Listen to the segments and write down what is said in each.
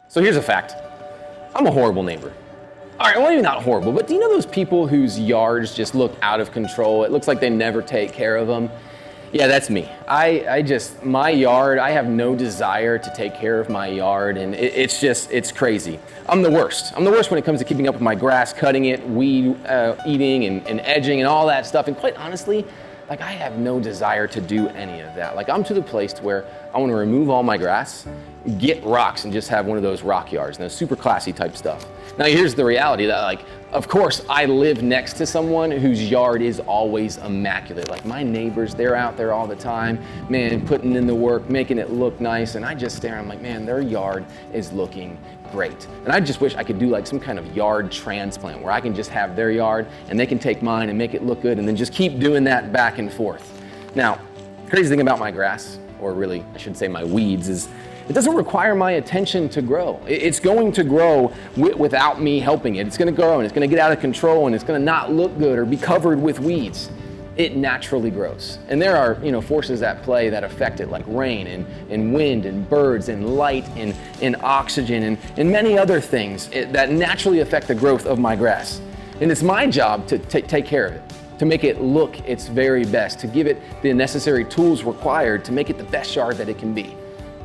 So here's a fact. I'm a horrible neighbor. All right, well, maybe not horrible, but do you know those people whose yards just look out of control? It looks like they never take care of them. Yeah, that's me. My yard, I have no desire to take care of my yard, and it's crazy. I'm the worst. I'm the worst when it comes to keeping up with my grass, cutting it, weed eating, and edging, and all that stuff. And quite honestly, like, I have no desire to do any of that. Like, I'm to the place to where I want to remove all my grass, get rocks, and just have one of those rock yards, and those super classy type stuff. Now, here's the reality that, like, of course, I live next to someone whose yard is always immaculate. Like, my neighbors, they're out there all the time, man, putting in the work, making it look nice, and I just stare and I'm like, man, their yard is looking great. And I just wish I could do like some kind of yard transplant where I can just have their yard and they can take mine and make it look good and then just keep doing that back and forth. Now, the crazy thing about my grass, or really I should say my weeds, is it doesn't require my attention to grow. It's going to grow without me helping it. It's going to grow and it's going to get out of control and it's going to not look good or be covered with weeds. It naturally grows. And there are, forces at play that affect it, like rain and wind and birds and light and oxygen and many other things that naturally affect the growth of my grass. And it's my job to take care of it, to make it look its very best, to give it the necessary tools required to make it the best yard that it can be.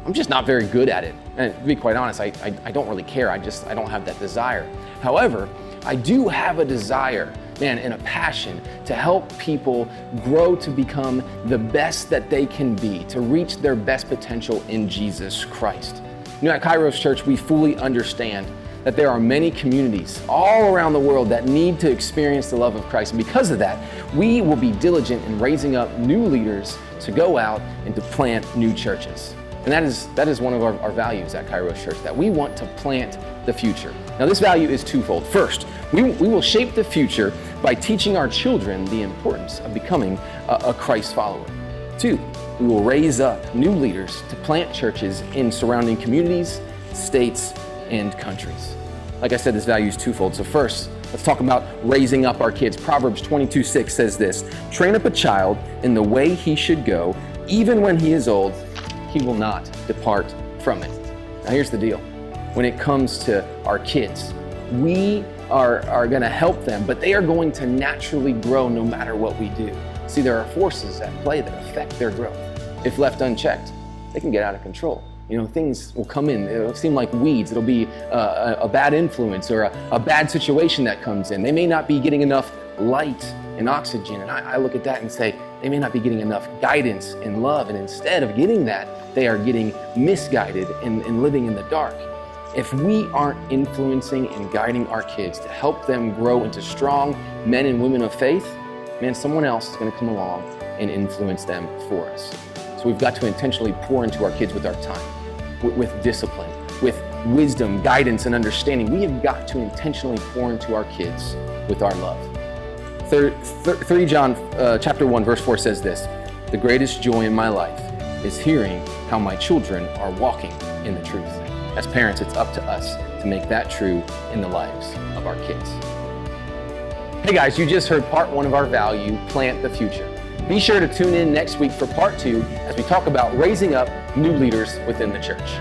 I'm just not very good at it. And to be quite honest, I don't really care. I don't have that desire. However, I do have a desire, man, and a passion to help people grow to become the best that they can be, to reach their best potential in Jesus Christ. At Kairos Church, we fully understand that there are many communities all around the world that need to experience the love of Christ. And because of that, we will be diligent in raising up new leaders to go out and to plant new churches. And that is one of our values at Kairos Church, that we want to plant the future. Now, this value is twofold. First, we will shape the future by teaching our children the importance of becoming a Christ follower. Two, we will raise up new leaders to plant churches in surrounding communities, states, and countries. Like I said, this value is twofold. So first, let's talk about raising up our kids. Proverbs 22:6 says this: "Train up a child in the way he should go, even when he is old, he will not depart from it." Now here's the deal. When it comes to our kids, we are going to help them, but they are going to naturally grow no matter what we do. See, there are forces at play that affect their growth. If left unchecked, they can get out of control. Things will come in. It'll seem like weeds. It'll be a bad influence or a bad situation that comes in. They may not be getting enough light and oxygen. And I look at that and say, they may not be getting enough guidance and love. And instead of getting that, they are getting misguided and living in the dark. If we aren't influencing and guiding our kids to help them grow into strong men and women of faith, man, someone else is going to come along and influence them for us. So we've got to intentionally pour into our kids with our time, with discipline, with wisdom, guidance, and understanding. We have got to intentionally pour into our kids with our love. 3 John chapter 1, verse 4 says this: "The greatest joy in my life is hearing how my children are walking in the truth." As parents, it's up to us to make that true in the lives of our kids. Hey guys, you just heard part 1 of our value, Plant the Future. Be sure to tune in next week for part 2 as we talk about raising up new leaders within the church.